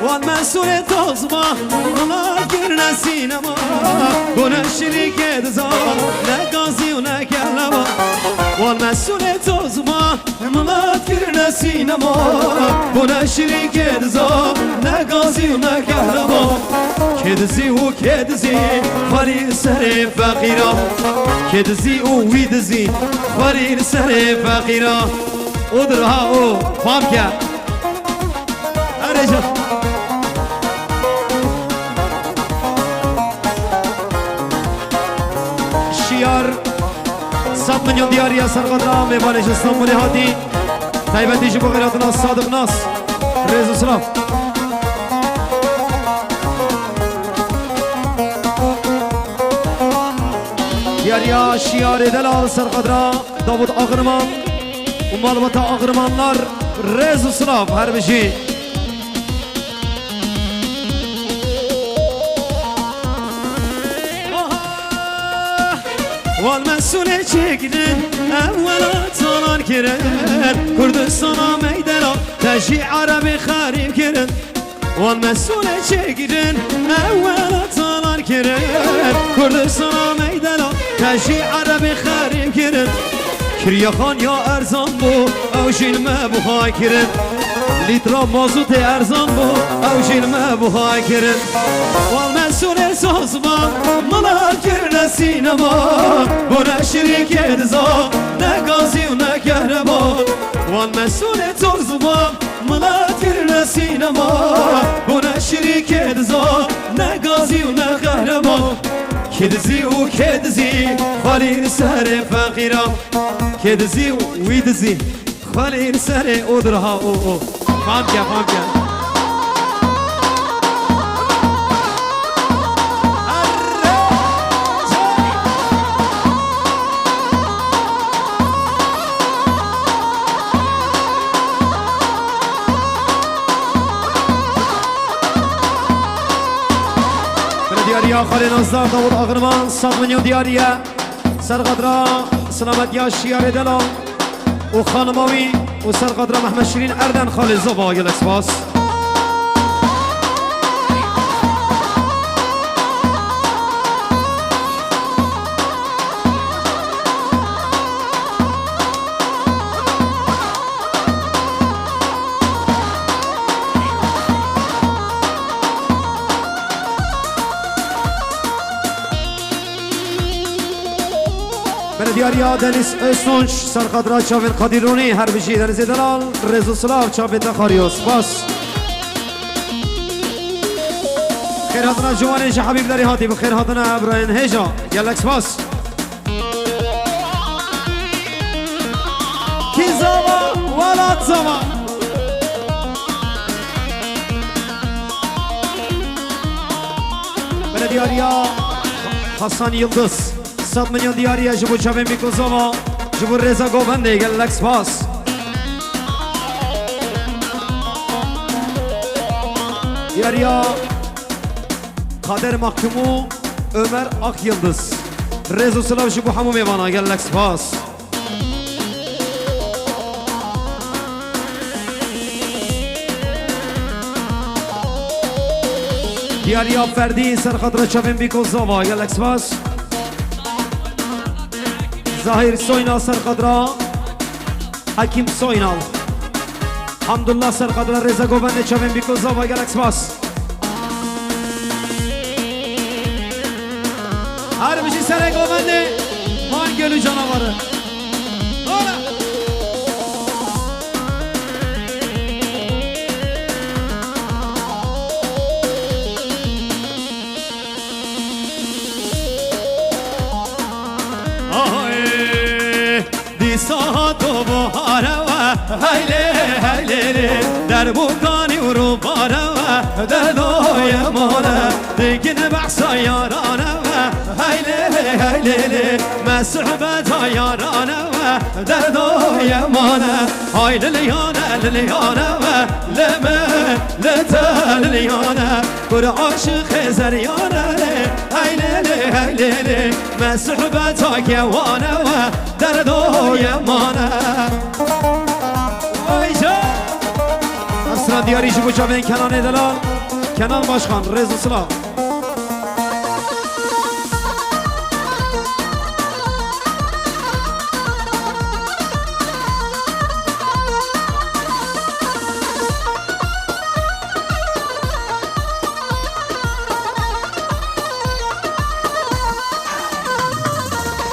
والمسؤول تظبا الله كرنا سينما بنا الشركة تزار لا قاضي ولا كهربا والمسؤول تظبا الله كرنا سينما بنا الشركة تزار لا قاضي ولا كهربا كدزي وكدزي خلي سري فقيرة كدزي ويدزي خلي سري فقيرة ودرها او فامكا ارجع شيار 100 مليون ديار يا سرقدرا ميبانش اسطنبول هادي تايبتي جبو غيراتنا الصادق ناس ريزو سلاف يا شيار دلال سرقدرا داود اغرمان ومالبتا اغرمانlar ريزو سلاف هر بشي والمسؤول çekinin evvela talan kirin Kürdistan'a meydana teşi Arabi harip kirin والمسؤول çekinin evvela talan kirin Kürdistan'a meydana teşi Arabi harip kirin Kiryahan ya erzan bu ev jilme bu hakirin Litra mazut erzan bu ev jilme bu hakirin والمسؤول sazma mala kirne sinema Buna şirket za ne gazi ne kehreba والمسؤول tozma mala kirne sinema Buna şirket za ne gazi ne kehreba كدزي وكدزي خليل سهري فقيرة كدزي ويدزي خليل سهري ودرها فامكا فامكا دياريا خالي نصدار داود أغرمان 100 مليون دياريا سرقدرا سلامت يا شيار دلال وخانماوي وسرقدرا محمد شيرين أردن خالي زبا يا الاسباس دياريا دنيس اسونش سرقدرا شافين قديروني هر بشي دنيس دلال رزو سلاف شافين تخاريوس باس خير هاتنا جوانيش حبيب داري هاتي بخير هاتنا ابراهيم هيجا يالكس باس كي زوا ولا تزوا دياريا حسن يلدز 100 مليون دياريا جبو شافين بيكوزوما جبو ريزا غوفندي جالكس باس دياريا قادر محكمو Ömer Akyıldız ريزو سلاف جبو حمو ميوانا جالكس باس دياريا فردي سرخدرا شافين بيكوزوما جالكس باس Zahir Soynal Sarkadra Hakim Soynal Hamdullah Sarkadra Reza Govende Çavin Bikozova Galax Bas Harbici Sere Govende Man Gölü canavarı Ola Sahato buhara hayle hayle در بوکانی و رو باره و دلوی مانه دیگه بحثا یارانه و هیله هیله مسحبت ها یارانه و دلوی مانه های لیانه لیانه و لمه لتا لیانه بر عاشق زریانه هیله هیله مسحبت ها گوانه و دلوی مانه دیاری جبو جاوین کنان دلال کنان باشخان رز و سلام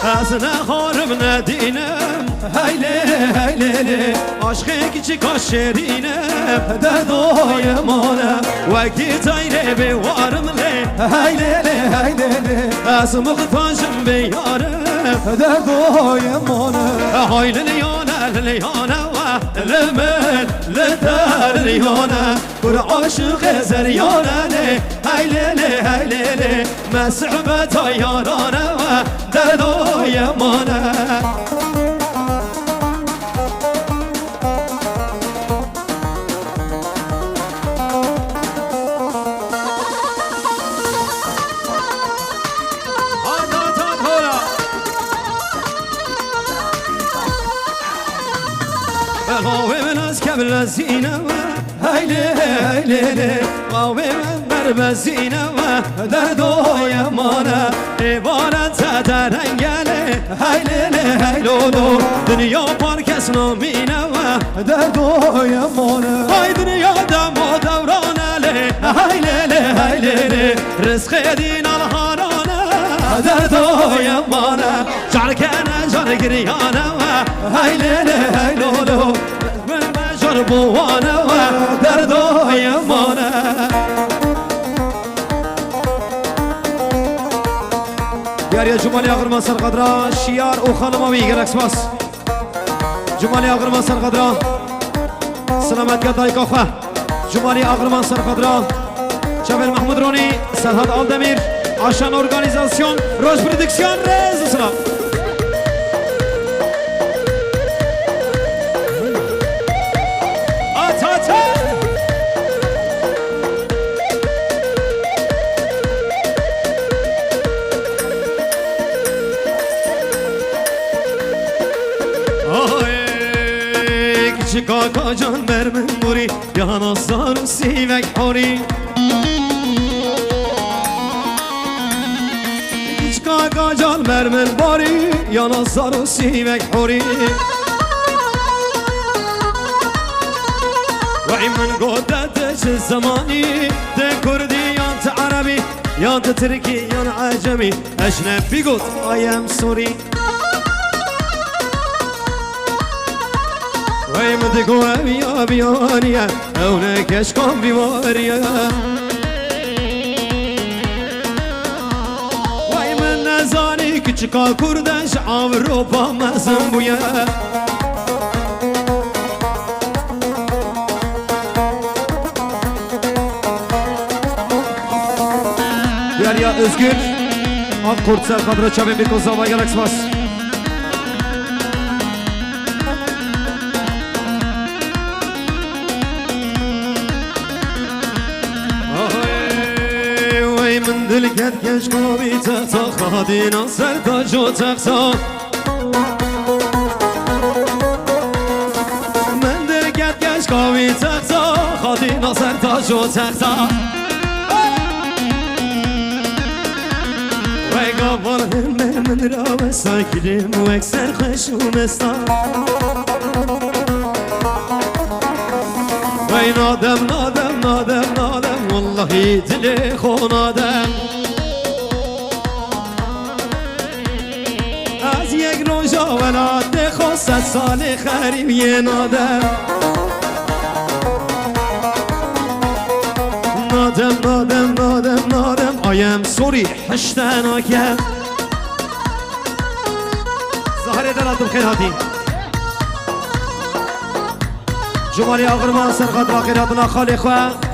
از نخارم ندینم هیله هیله عشقی که کاشرینم دردای مانه وقتی تایره بیوارم لی هیله هیله از مختاجم بیارم دردای مانه هیله لیانه لیانه و لمن لدر لیانه بر عاشق زریانه لی هیله هیله مسحبت یارانه و دردای مانه قاوي من اسكب الزينة هيلي هيلي قاوي من درب الزينة دردو يا مانا عبارة ترنگله هيلي هيلولو دنيا باركس نامينة دردو يا مانا هاي دنيا دم و دورانه هيلي هيلي رزق دين الهارانه دردو يا مانا جاركنا جارگريانه هيلي هيلولو بوانا و دردای مانه یاری جمالی آقرمان سرقدرا شیار او خانماوی گلکس باس جمالی آقرمان سرقدرا سلامت گدای کاخه جمالی آقرمان سرقدرا جبل محمود رونی سرحد آلدمیر آشان ارگانیزاسیون روز پردکسیون رز سلام Kaka can vermem buri Yana sarı sivek hori Hiç kaka can vermem bari Yana sarı sivek hori Ve imen godete çiz zamani De kurdi yant arabi Yant Türki yan acemi Eşnebi god I am sorry وای مدگو بیا بیانیه اونه کشکم بیواریه وای من نزانی که چکا کردش آوروپا مزم بویه دیاریا özgür Ak kurtser kadro çabin bir kozava galax bas من دل کت کش کاوی تختا خادینا سر تاج و تختا من دل کت کش کاوی تختا خادینا سر تاج و تختا وی قبال من را بستا کلیم و اکسر خشوم استا وی نادم نادم نادم نادم والله دلی خونادم از یک روژا ولاد خواست سال خریم یه نادم نادم نادم نادم نادم آیم سوری حشتناکم زهره دلاتم خیر هاتی جمالی آقرمان سرقد راقیراتنا خالی خواه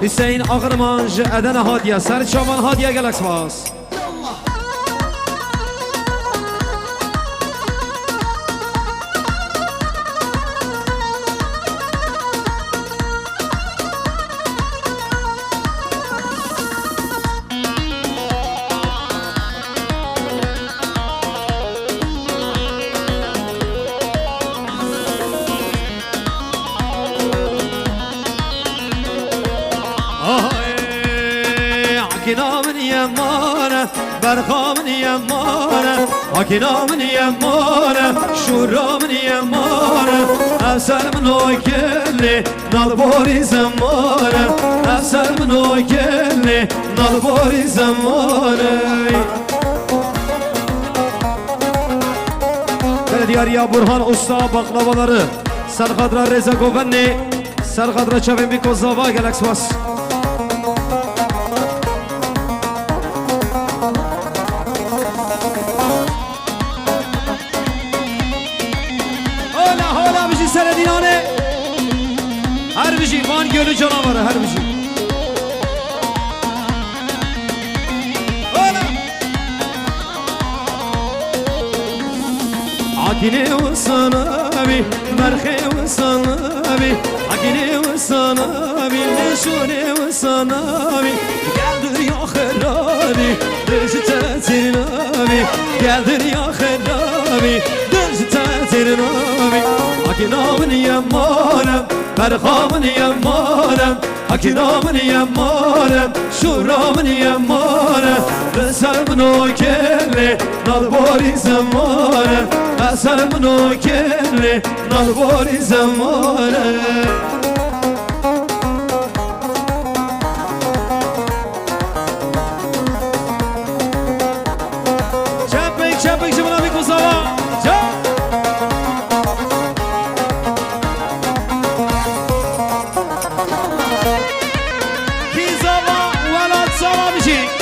حسین آقرمان جعدن هادیه سر چامان هادیه گلکس باس برخامن يمانه حكينامن يمانه شورامن يمانه أفسر من وكلي نالبوري زمانه أفسر من وكلي نالبوري زمانه Belediye Burhan Usta baklavaları Serkadra Reza Govenni Serkadra Çavin bir kozlava Galaxy Bas Hala bir şey Seredinane her bir şey Van Gölü canavarı her bir şey Akine وصنابي مرخي وصنابي Akine وصنابي نشوني وصنابي Geldir ya kharabi Dırcı tetirnabi Geldir ya kharabi Dırcı tetirnabi Akinamın yemmanem Berhamın yemmanem Akinamın yemmanem Şuramın yemmanem Reservın o kelle Nalbori zemanem Reservın o kelle Nalbori zemanem Çepek cimına bir kuzava Kizava velat sava bir şey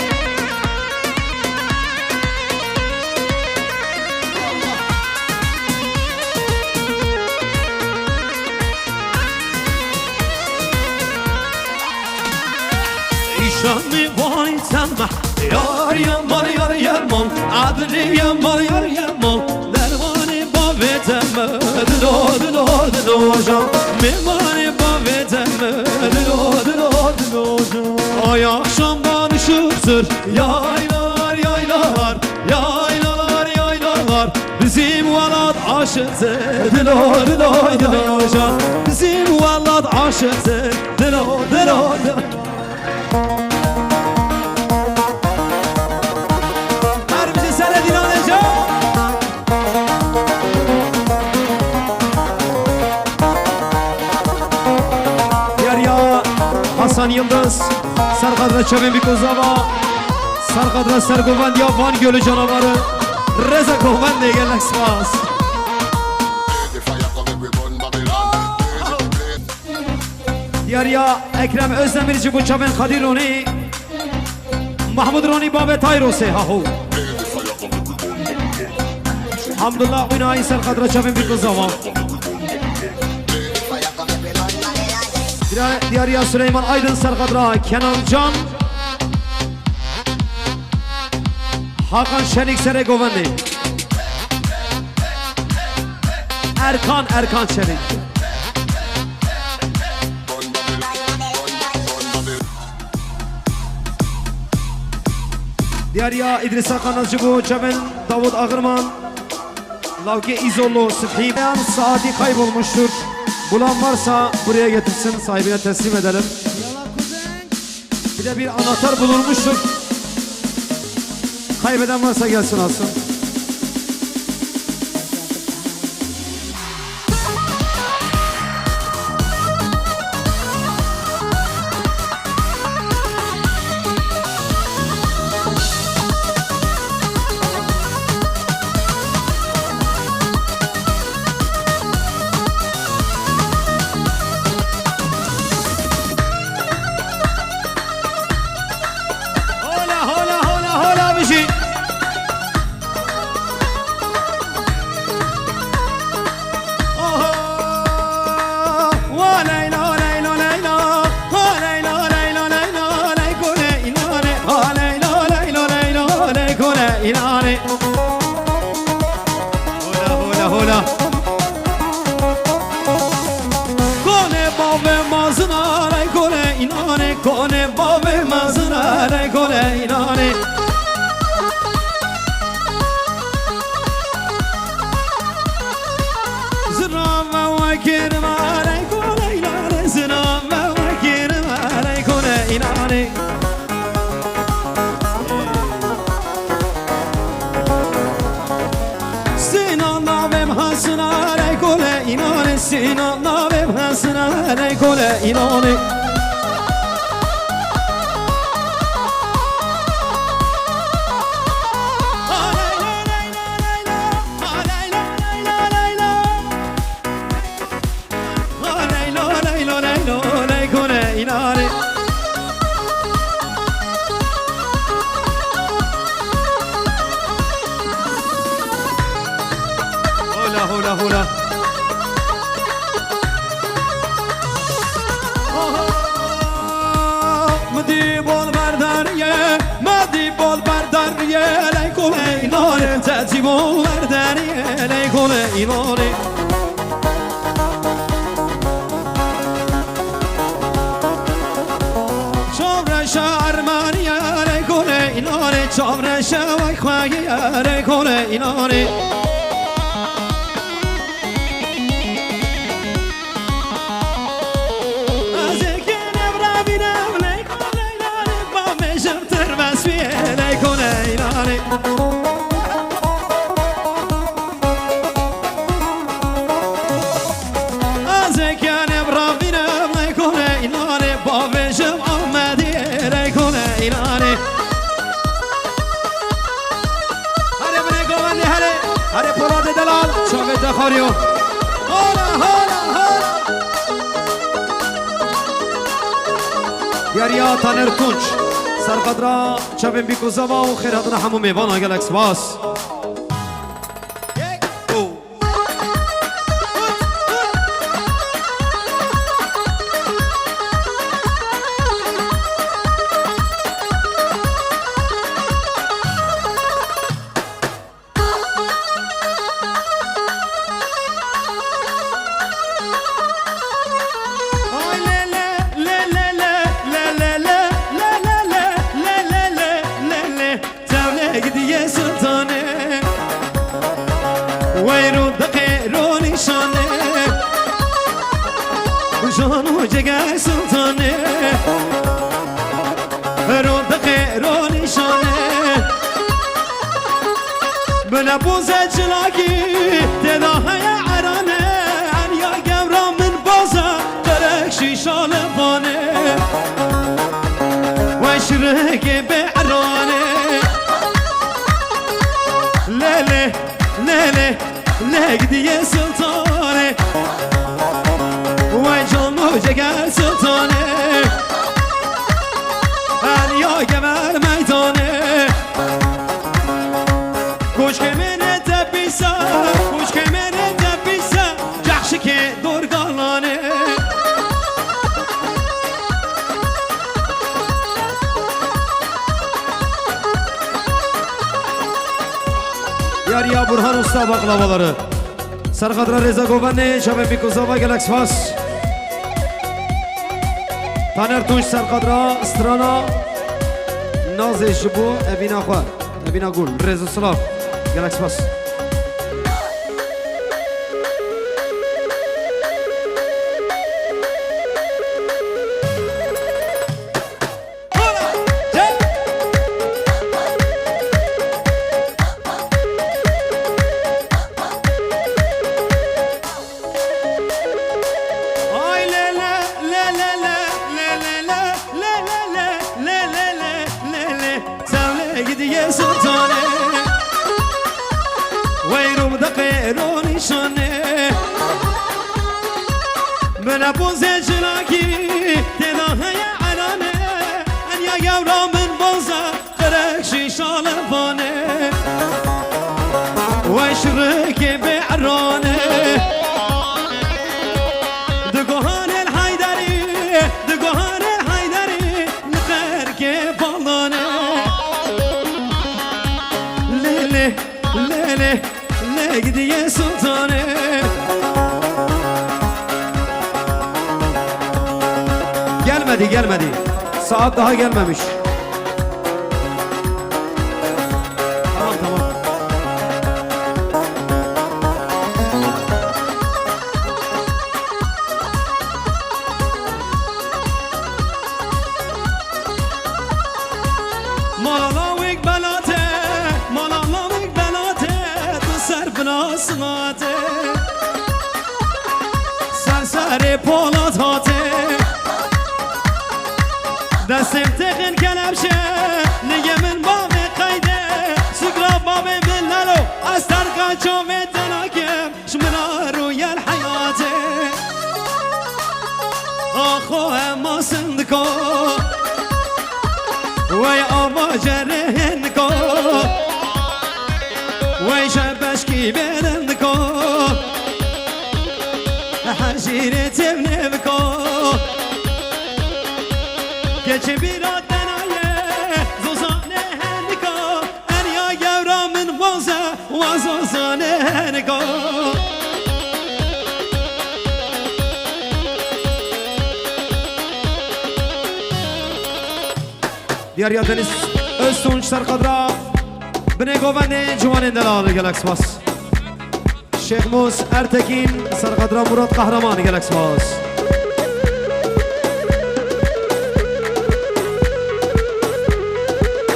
İşanlı vay sanma Yar yaman yar yaman Adli yaman yar yaman Dermani baveteme Dilo dilo dilo can Memani baveteme Dilo dilo dilo can Ay akşamdan ışıktır Yaylalar yaylalar Yaylalar yaylalar Bizim valat aşıktır Dilo dilo dilo can Bizim valat aşıktır Dilo dilo dilo Hasan Yıldız Serkadra Çevin bir kozava Serkadra Sergovendiya Van Gölü canavarı Reza Govendiya Galaxy Bas Diyarya Ekrem Özdemirci bu Çavin Kadir Roni Mahmud Roni Babet Ayrose Hahu Hamdullah Unayi Serkadra Çevin bir kozava Diyarya Süleyman Aydın Serkadra Kenan Can Hakan Şenik Seregovendi Erkan Şenik Diyarya İdris Hakan Nazcıbu Çemen Davut Ağırman Lavke İzollu Sıfhi Beyan saati kaybolmuştur Bulan varsa buraya getirsin sahibine teslim edelim. Bir de bir anahtar bulunmuştur. Kaybeden varsa gelsin alsın. Kone babe mazına kone inane Zırama ve kirma kone inane Zırama ve kirma kone inane سینا نابم حسنه لیکن اینانه هولا مدی بال برداریه مدی بال برداریه لیکن اینانه تتی بال برداریه لیکن اینانه چامر شهرمانیه لیکن اینانه چامر شوی خواهیه لیکن اینانه هره پراد دلال شاوید دخاریو هولا هولا هولا یاریا تانر کنچ سرقدرا چاوین بیکوزاوا و خیراتنا همو میوان آگل اکسپاس جانو جگر سلطانه رو دقه رو نشانه بلا بوزه جلاکی تداهای عرانه انیا گمرا من بازا درک شیشال بانه و شرک بعرانه لیله لیله لگدی سلطانه و جانو جگر سلطانه انیا گمر میدانه کوچ که منه تبیسا کوچ که منه تبیسا جخش که درگالانه یاریا برهان استا باقلavaları Sarıkadra Reza Govenli Şabe Mikuzova Galax Fas Taner Tunç Sarıkadra Strana Naze Jibu Evina Khwar Evina Gul Reza Slav Galax Fas سلطانه ويروم دقيروني شانه من ابوز جلاكي تناها يا علانه ان يا يورا من بوزا قرق شيشال بانه وشرك بعرانه دقوهان الحيدري دقوهان الحيدري نخرك بالانه Lele, lele gidiye sultane Gelmedi Saat daha gelmemiş Tamam Malalavik belate Malalavik belate Tu ser bnasmate سر پولاد هاته دستم تخن کلبشه نگه من باب قیده سکرا باب من نلو از ترقا جامع تناکم شمنا روی الحیاته آخو اما سندکو وی آبا جرهنکو وی شبشکی برندکو حجیره تبنه بکو گچه بیراد دنایه زوزانه هنکو انیا گورا من وازه وازوزانه هنکو دیاریا دنیز استونج سرقدرا بنه گوونده جوان دلال گلکس باس شیخ موس ارتکین سرقدرا مراد قهرمان گلکس باس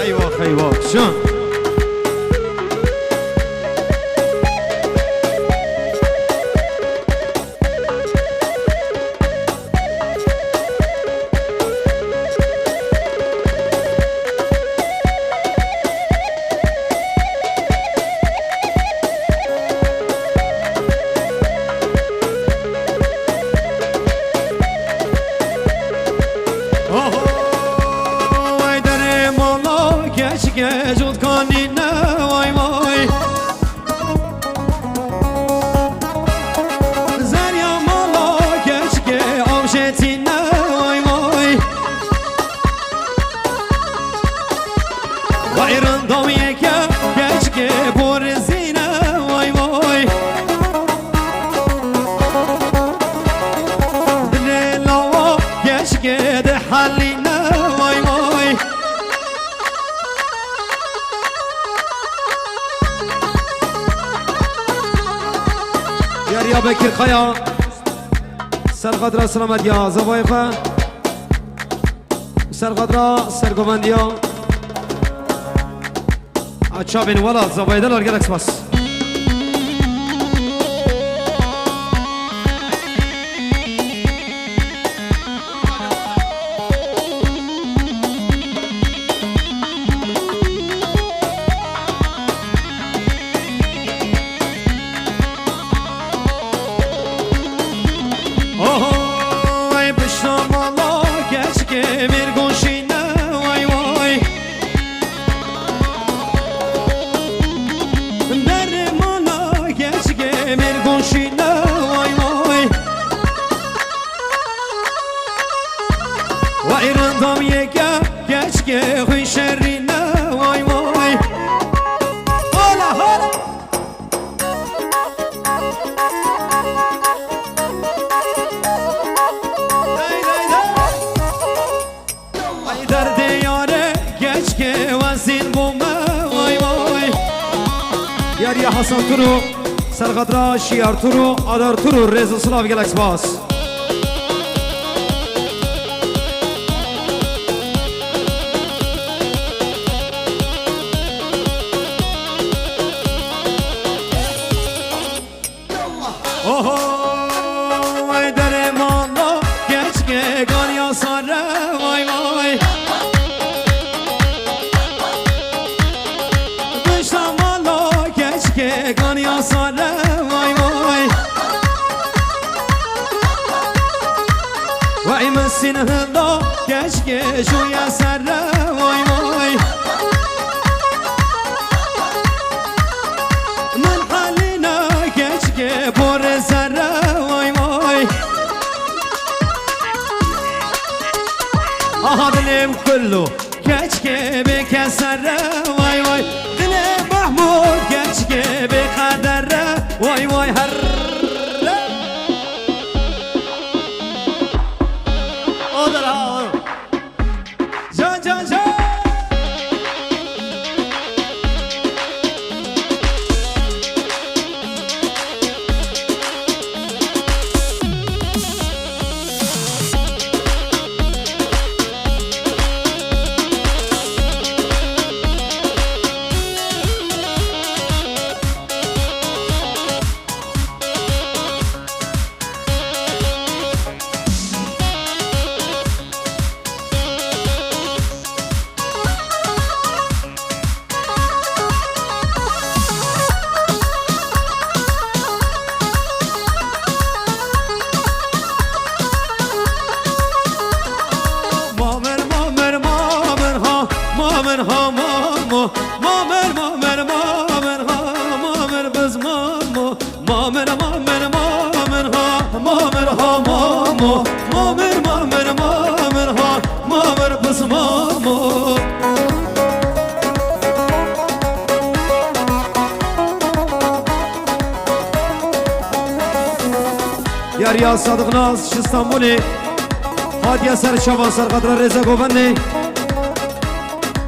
ایوه شان یا بکر خیا سرقدرا سلامت یا زوایفه سرقدرا سرگوندیا اچابین ولا زوایدلار گلکس باس یا حسن تورو سرقدرا شیار تورو آدار تورو رزو سلاف گلکس باس اوهو وای در مالا گچ که گانیا ساره وای وای گانیا ساله وای وای وای مسین هلا کشک شویا سره وای وای من حالینا کشک پر سره وای وای آها دلم کلو کشک بکسره وای وای دلم محمود کشک بقدره وای وای هر جان جان جان ها مامو مامر مامر مامر ها مامر بس مامو یاریا صادق ناز شستانبولی هادیا سر شبان سر قدر رزا گوبنی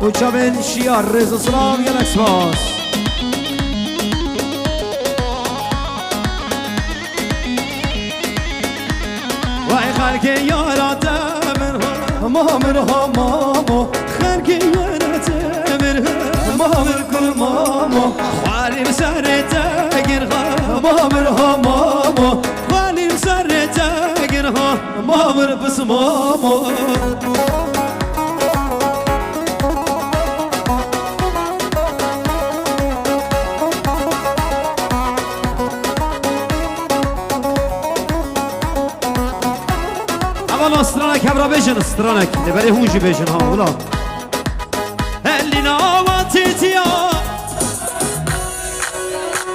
و چابن شیار رزا سلام یلکس باز وای خلق یارات مامر ها مامو خلق یارات مامر کل مامو خالیم سر تگیر مامر ها مامو خالیم سر تگیر مامر بس مامو استرانك هبرا بيجن استرانك نبري هونجي بيجن ها ولا اللي نواتي تيا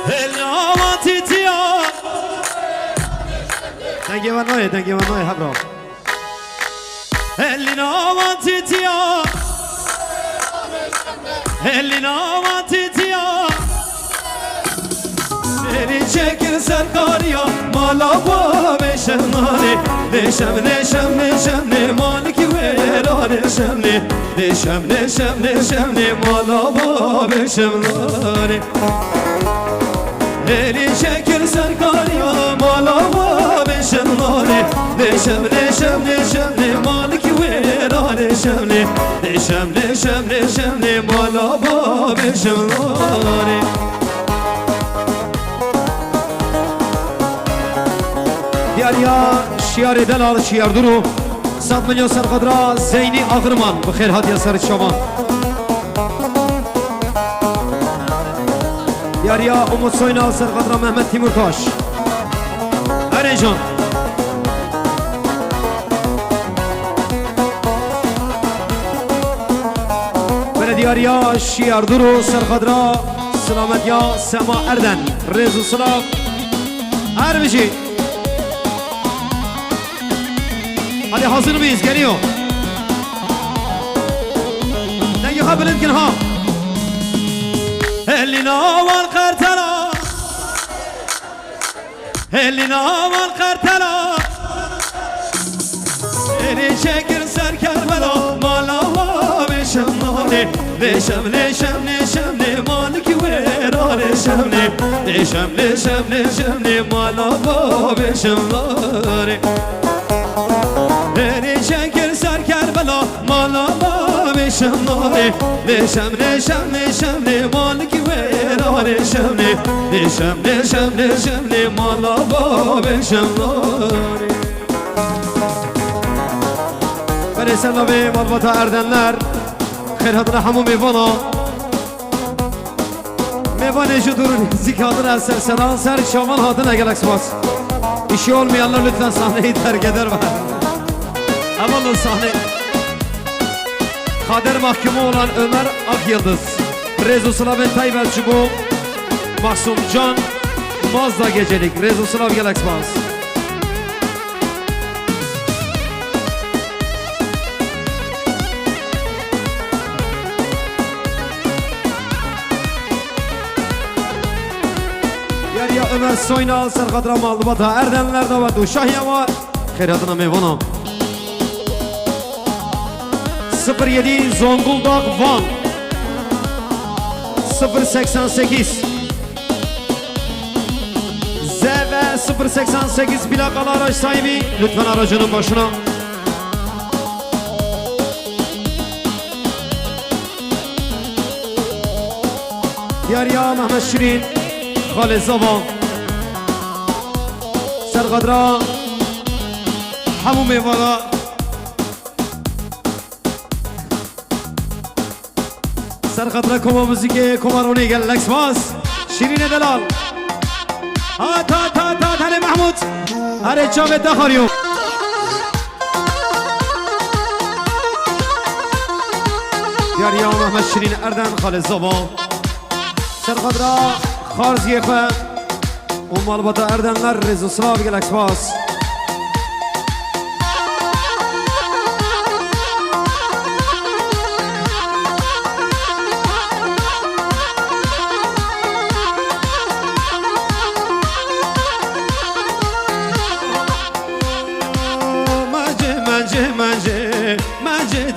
اللي نواتي تيا دنگي ونوي هبرا اللي نواتي تيا اللي نواتي تيا اللي شكل سركاريا مالا بابشناني نشم نشم نشم مالك ويرا نشم نشم نشم نشم مالا بابشناني اللي شكل سركاريا مالا بابشناني نشم نشم نشم مالك ويرا نشم نشم نشم نشم مالا بابشناني يا شيار دلال شيار درو 100 مليون سر قدرا زيني اغرمان بخير هادي سر شما يا ام سوينا سر قدرا محمد تيمورتاش اريجان بلد يا شيار درو سر قدرا سلامت يا سما اردن رزو سلام اربجي hadi hazır mıyız? Geliyor. Ne yapabilir ki ha? Eline aval kartala, eline aval kartala, eli çekir serker bela, malava beşemne, beşem leşem leşemne, malik vera leşemne, leşem leşem leşemne, malava beşemne. Beni çekir serker bela malama beşemne Leşem leşem leşemne malik vera leşemne Leşem leşem leşemne malama beşemne Beni sellavi malbata erdenler Khair hadına hamu mevana Mevane judurun zikadına eser sedan ser şaman hadına galaksmaz İşi olmayanlar lütfen sahneyi terk eder var Evallı sahne Kader mahkumu olan Ömer Akyıldız Rezo Slav ve Tayyip Elçubu Mahsum Can Mazda gecelik Rezo Slav Galaxy Bas Yarya Ömer Soynal Serkadra Malbata Erdenler Davadu Şahya var Khairatına mevana 07 Zonguldak Van 088 Z ve 088 plakalı araç sahibi lütfen aracının başına Yarya Mehmet Şirin Khalid Zava Serkadra Hamu Mevana Serkadra Koma Müziğe Komaroni Galaxy Bas Şirine Delal Hat Hale Mahmut Hale Çavet Dakharyo Yarya Mehmet Şirin Erden Khalid Zaba Serkadra Kharz Yefe Malbata Erdenler Rezo Slav Galaxy Bas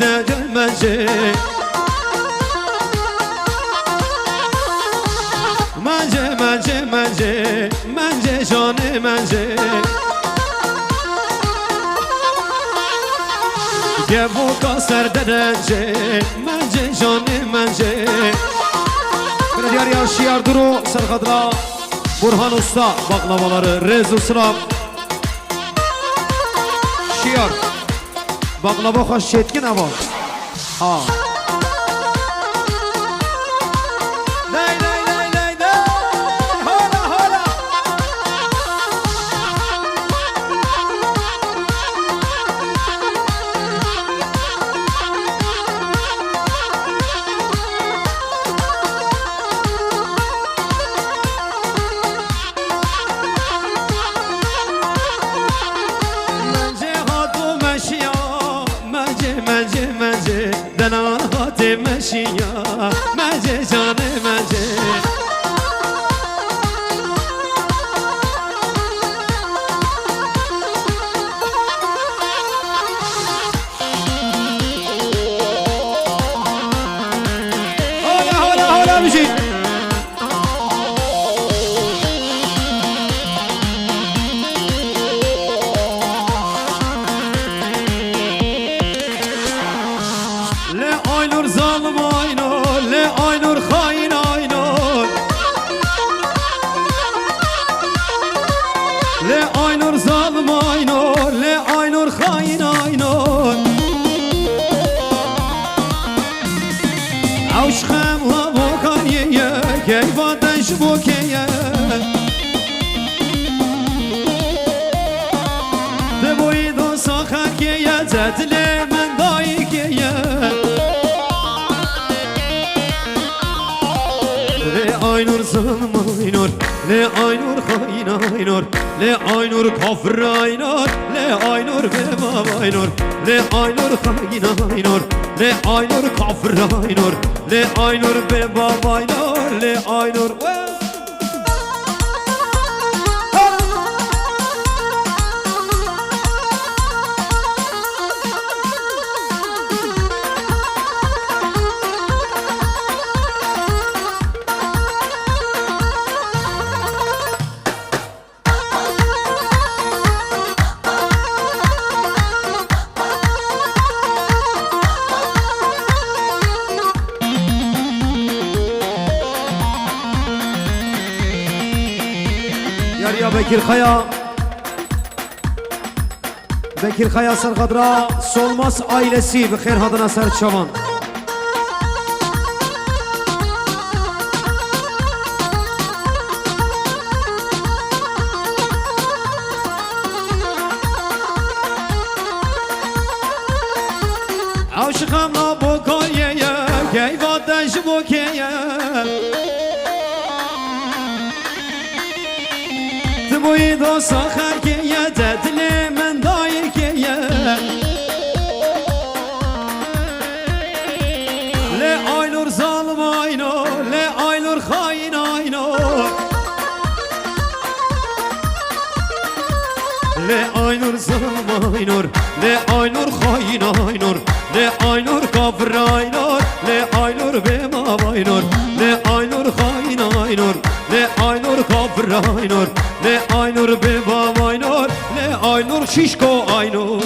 ده منجه منجه منجه منجه منجه جان منجه که بوکا سر درنجه منجه جان منجه دیاری آشیار درو سرقدرا برهان usta baklavaları Rezu Sıram Şiar baklava hoş yetkin ama ha lay lay lay lay lay hola hola mence mence dana hati meşiya mence canı mence hola hola hola bir şey Aynur zalim aynur, le aynur hain aynur Le aynur zalim aynur, le aynur hain aynur Avşkem la bokaniye, keyfaten şbokeye De boyu da sakakeye, zetle men daikeye Aynur zalim aynur, le aynur hain aynur Le aynur kafir aynur, le aynur bebab aynur Le aynur hain aynur, le aynur kafir aynur Le aynur bebab aynur, le aynur Ya Bekir Kaya Bekir Kaya Sarkadra Solmaz ailesi Bekir Hadına Serçavan Aşıkam la bu kolyeye Geyvaten şibokeye Boyu da sakakeye Dedile men daikeye Le aynur zalim aynur Le aynur hain aynur Le aynur zalim aynur Le aynur hain aynur Le aynur kafir aynur Le aynur bemab aynur Le aynur hain aynur Le aynur kafir aynur Le aynur bebab aynur Le aynur şişko aynur